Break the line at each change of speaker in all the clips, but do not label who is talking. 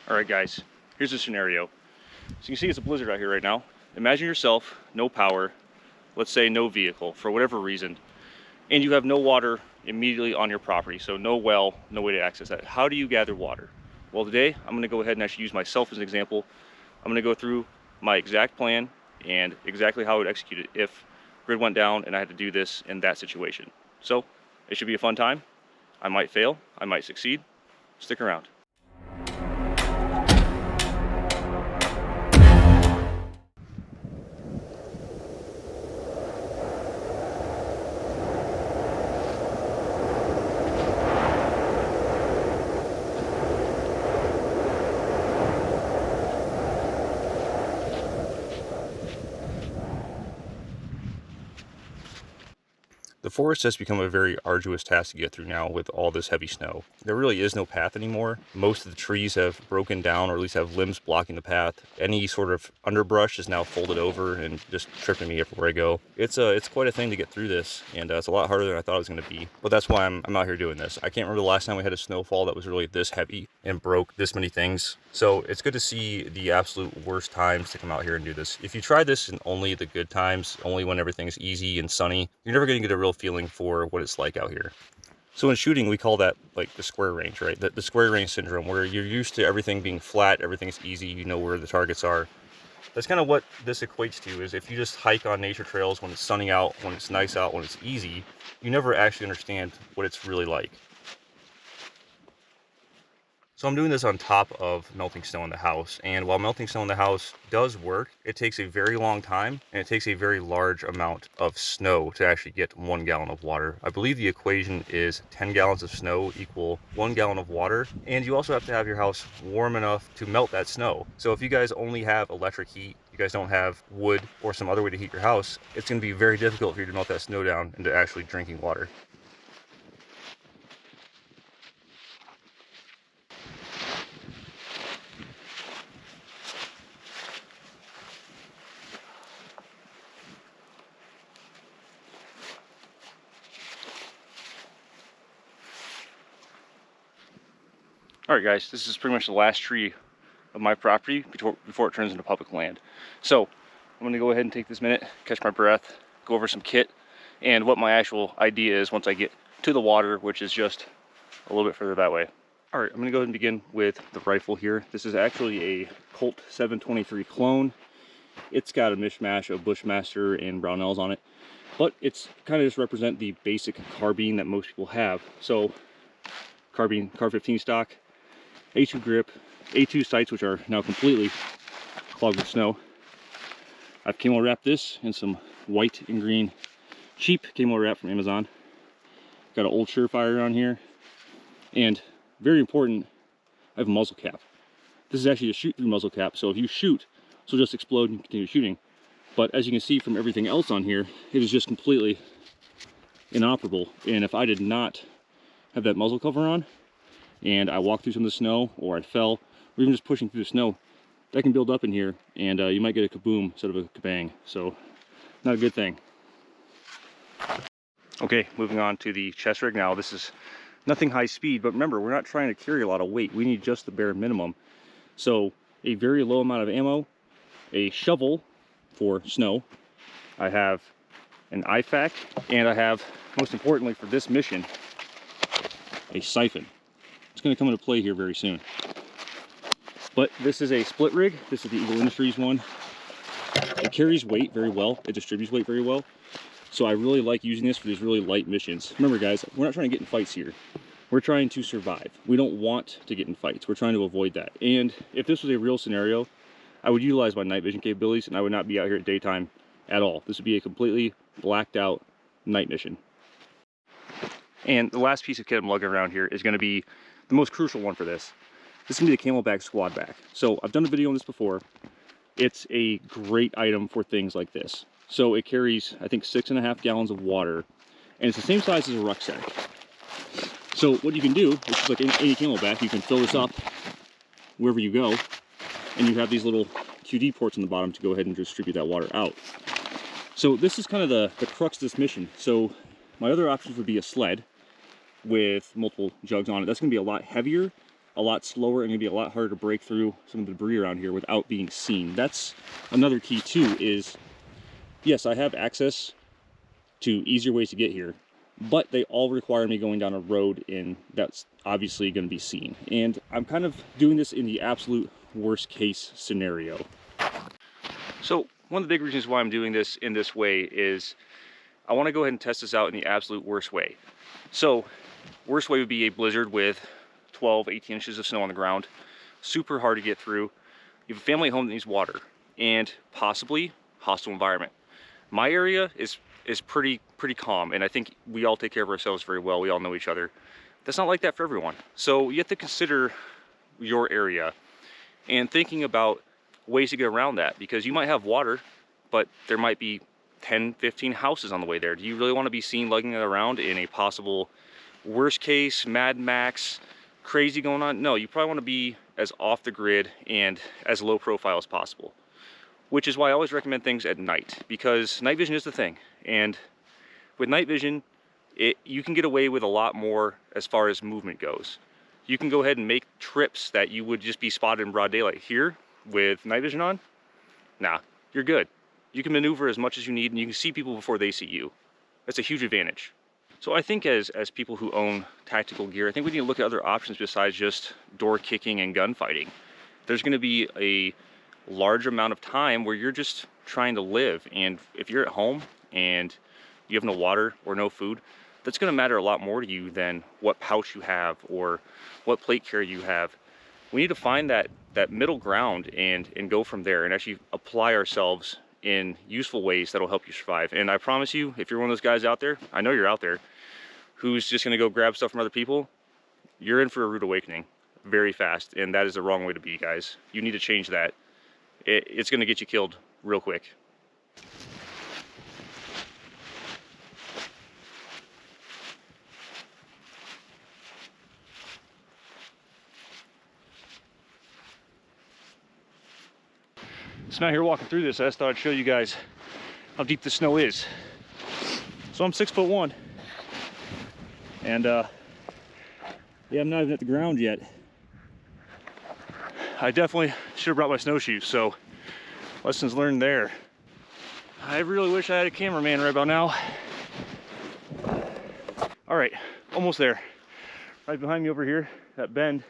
All right, guys, here's the scenario. So you can see it's a blizzard out here right now. Imagine yourself, no power, let's say no vehicle for whatever reason, and you have no water immediately on your property. So no well, no way to access that. How do you gather water? Well, today I'm gonna go ahead and actually use myself as an example. I'm gonna go through my exact plan and exactly how I would execute it if grid went down and I had to do this in that situation. So it should be a fun time. I might fail, I might succeed. Stick around.
The forest has become a very arduous task to get through now with all this heavy snow. There really is no path anymore. Most of the trees have broken down or at least have limbs blocking the path. Any sort of underbrush is now folded over and just tripping me everywhere I go. It's quite a thing to get through this, and it's a lot harder than I thought it was going to be. But that's why I'm out here doing this. I can't remember the last time we had a snowfall that was really this heavy and broke this many things. So it's good to see the absolute worst times to come out here and do this. If you try this in only the good times, only when everything's easy and sunny, you're never going to get a real feeling for what it's like out here. So in shooting, we call that like the square range, right? The square range syndrome, where you're used to everything being flat, everything's easy, you know where the targets are. That's kind of what this equates to, is if you just hike on nature trails when it's sunny out, when it's nice out, when it's easy, you never actually understand what it's really like. So I'm doing this on top of melting snow in the house, and while melting snow in the house does work, it takes a very long time, and it takes a very large amount of snow to actually get 1 gallon of water. I believe the equation is 10 gallons of snow equal 1 gallon of water, and you also have to have your house warm enough to melt that snow. So if you guys only have electric heat, you guys don't have wood or some other way to heat your house, it's going to be very difficult for you to melt that snow down into actually drinking water.
All right, guys, this is pretty much the last tree of my property before it turns into public land. So I'm gonna go ahead and take this minute, catch my breath, go over some kit, and what my actual idea is once I get to the water, which is just a little bit further that way. All right, I'm gonna go ahead and begin with the rifle here. This is actually a Colt 723 clone. It's got a mishmash of Bushmaster and Brownells on it, but it's kind of just represent the basic carbine that most people have. So carbine, Car 15 stock, A2 grip, A2 sights, which are now completely clogged with snow. I've camo wrapped this in some white and green cheap camo wrap from Amazon. Got an old Surefire on here, and very important, I have a muzzle cap. This is actually a shoot-through muzzle cap, so if you shoot, this will just explode and continue shooting. But as you can see from everything else on here, it is just completely inoperable. And if I did not have that muzzle cover on, and I walked through some of the snow, or I fell, or even just pushing through the snow, that can build up in here, and you might get a kaboom instead of a kabang. So, not a good thing. Okay, moving on to the chest rig now. This is nothing high speed, but remember, we're not trying to carry a lot of weight. We need just the bare minimum. So, a very low amount of ammo, a shovel for snow, I have an IFAK, and I have, most importantly for this mission, a siphon. It's going to come into play here very soon. But this is a split rig. This is the Eagle Industries one. It carries weight very well. It distributes weight very well. So I really like using this for these really light missions. Remember, guys, we're not trying to get in fights here. We're trying to survive. We don't want to get in fights. We're trying to avoid that. And if this was a real scenario, I would utilize my night vision capabilities, and I would not be out here at daytime at all. This would be a completely blacked out night mission. And the last piece of kit I'm lugging around here is going to be the most crucial one for this. This is going to be the Camelback Squad Back. So I've done a video on this before. It's a great item for things like this. So it carries, I think, 6.5 gallons of water, and it's the same size as a rucksack. So what you can do, which is like any Camelback, you can fill this up wherever you go, and you have these little QD ports on the bottom to go ahead and distribute that water out. So this is kind of the crux of this mission. So my other options would be a sled with multiple jugs on it. That's going to be a lot heavier, a lot slower and gonna be a lot harder to break through some of the debris around here without being seen. That's another key too, is yes, I have access to easier ways to get here, but they all require me going down a road, and that's obviously going to be seen. And I'm kind of doing this in the absolute worst case scenario. So one of the big reasons why I'm doing this in this way is I want to go ahead and test this out in the absolute worst way. So worst way would be a blizzard with 12, 18 inches of snow on the ground, super hard to get through. You have a family at home that needs water, and possibly hostile environment. My area is pretty calm, and I think we all take care of ourselves very well. We all know each other. That's not like that for everyone. So you have to consider your area and thinking about ways to get around that, because you might have water, but there might be 10, 15 houses on the way there. Do you really want to be seen lugging it around in a possible worst case, Mad Max, crazy going on? No, you probably want to be as off the grid and as low profile as possible. Which is why I always recommend things at night, because night vision is the thing. And with night vision, you can get away with a lot more as far as movement goes. You can go ahead and make trips that you would just be spotted in broad daylight. Here, with night vision on, nah, you're good. You can maneuver as much as you need, and you can see people before they see you. That's a huge advantage. So I think as people who own tactical gear, I think we need to look at other options besides just door kicking and gunfighting. There's going to be a large amount of time where you're just trying to live, and if you're at home and you have no water or no food, that's going to matter a lot more to you than what pouch you have or what plate carrier you have. We need to find that middle ground and go from there, and actually apply ourselves in useful ways that'll help you survive. And I promise you, if you're one of those guys out there, I know you're out there, who's just going to go grab stuff from other people, you're in for a rude awakening very fast, and that is the wrong way to be, guys. You need to change that. It's going to get you killed real quick. So I'm out here walking through this. I just thought I'd show you guys how deep the snow is. So I'm 6'1", and yeah, I'm not even at the ground yet. I definitely should have brought my snowshoes, so lessons learned there. I really wish I had a cameraman right about now. All right, almost there. Right behind me over here, that bend,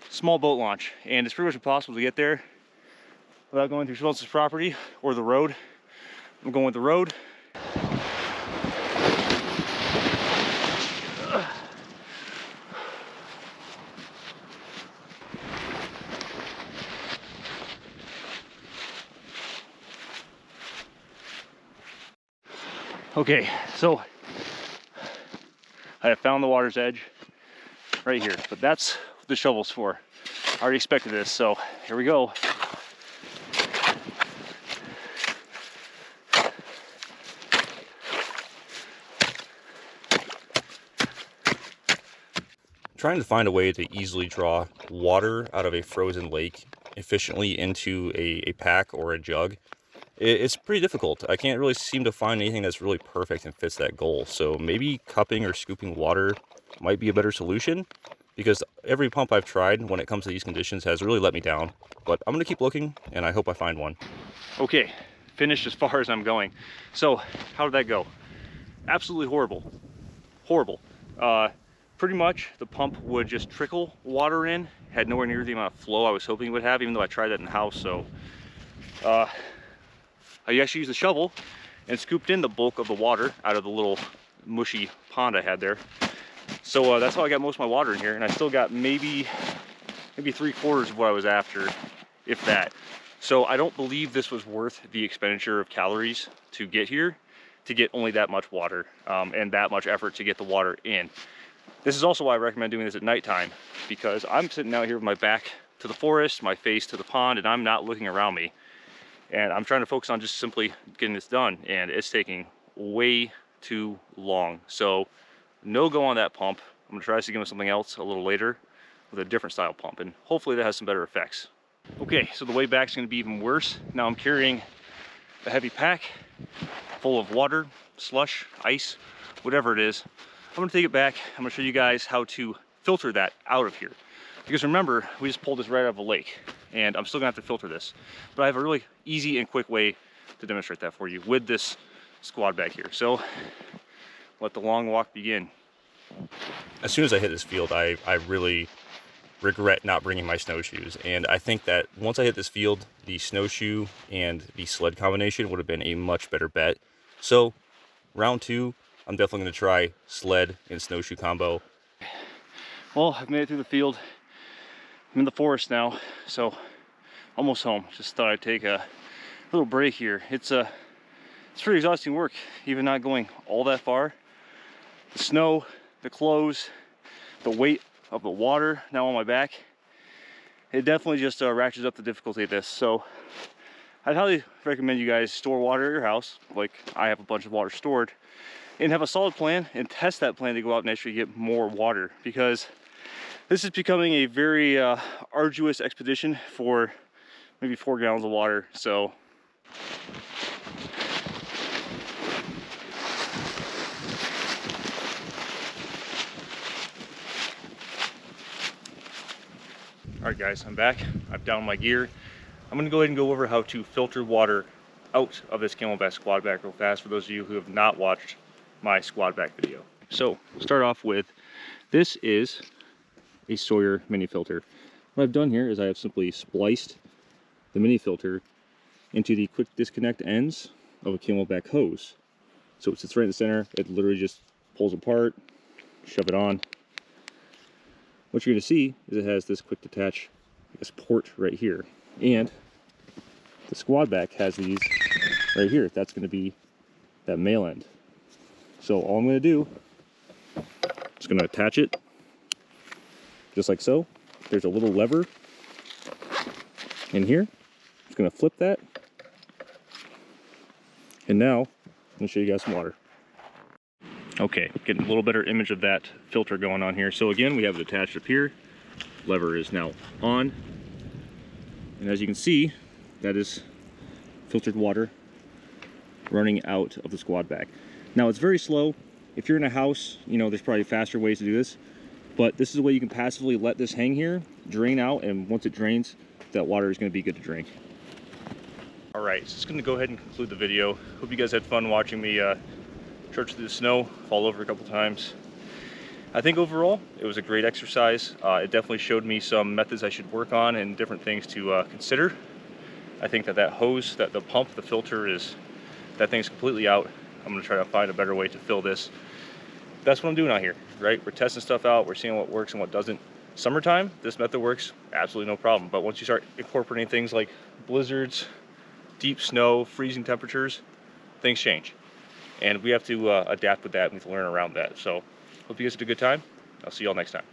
small boat launch, and it's pretty much impossible to get there without going through someone else's property or the road. I'm going with the road. Okay, so I have found the water's edge right here, but that's what the shovel's for. I already expected this, so here we go.
Trying to find a way to easily draw water out of a frozen lake efficiently into a pack or a jug, it's pretty difficult. I can't really seem to find anything that's really perfect and fits that goal. So maybe cupping or scooping water might be a better solution, because every pump I've tried when it comes to these conditions has really let me down. But I'm going to keep looking, and I hope I find one.
Okay, finished as far as I'm going. So how did that go? Absolutely horrible. Horrible. Pretty much the pump would just trickle water in, had nowhere near the amount of flow I was hoping it would have, even though I tried that in the house. So I actually used a shovel and scooped in the bulk of the water out of the little mushy pond I had there. So that's how I got most of my water in here, and I still got maybe 3/4 of what I was after, if that. So I don't believe this was worth the expenditure of calories to get here, to get only that much water and that much effort to get the water in. This is also why I recommend doing this at nighttime, because I'm sitting out here with my back to the forest, my face to the pond, and I'm not looking around me. And I'm trying to focus on just simply getting this done, and it's taking way too long. So no go on that pump. I'm gonna try to give it something else a little later with a different style pump, and hopefully that has some better effects. Okay, so the way back is gonna be even worse. Now I'm carrying a heavy pack full of water, slush, ice, whatever it is. I'm gonna take it back. I'm gonna show you guys how to filter that out of here. Because remember, we just pulled this right out of a lake, and I'm still gonna have to filter this. But I have a really easy and quick way to demonstrate that for you with this squad bag here. So let the long walk begin.
As soon as I hit this field, I really regret not bringing my snowshoes. And I think that once I hit this field, the snowshoe and the sled combination would have been a much better bet. So round 2, I'm definitely going to try sled and snowshoe combo.
Well, I've made it through the field. I'm in the forest now, so almost home. Just thought I'd take a little break here. It's pretty exhausting work, even not going all that far. The snow, the clothes, the weight of the water now on my back, it definitely just ratchets up the difficulty of this. So I'd highly recommend you guys store water at your house, like I have a bunch of water stored, and have a solid plan and test that plan to go out and actually get more water, because this is becoming a very arduous expedition for maybe 4 gallons of water. So all right guys, I'm back. I've downed my gear. I'm gonna go ahead and go over how to filter water out of this Camelback squad back real fast for those of you who have not watched my squad back video. So start off with, this is a Sawyer mini filter. What I've done here is I have simply spliced the mini filter into the quick disconnect ends of a Camelback hose. So it sits right in the center. It literally just pulls apart, shove it on. What you're going to see is it has this quick detach, this port right here, and the squad back has these right here. That's going to be that male end. So all I'm going to do is going to attach it just like so. There's a little lever in here. Just going to flip that, and now I'm going to show you guys some water. Okay, getting a little better image of that filter going on here. So again, we have it attached up here. Lever is now on. And as you can see, that is filtered water running out of the squad bag. Now it's very slow. If you're in a house, you know, there's probably faster ways to do this. But this is a way you can passively let this hang here, drain out, and once it drains, that water is going to be good to drink. All right, so just going to go ahead and conclude the video. Hope you guys had fun watching me trudge through the snow, fall over a couple times. I think overall it was a great exercise. It definitely showed me some methods I should work on and different things to consider. I think that hose, the pump, the filter that thing's completely out. I'm gonna try to find a better way to fill this. That's what I'm doing out here, right? We're testing stuff out, we're seeing what works and what doesn't. Summertime, this method works absolutely no problem. But once you start incorporating things like blizzards, deep snow, freezing temperatures, things change. And we have to adapt with that, and we have to learn around that. So hope you guys had a good time. I'll see you all next time.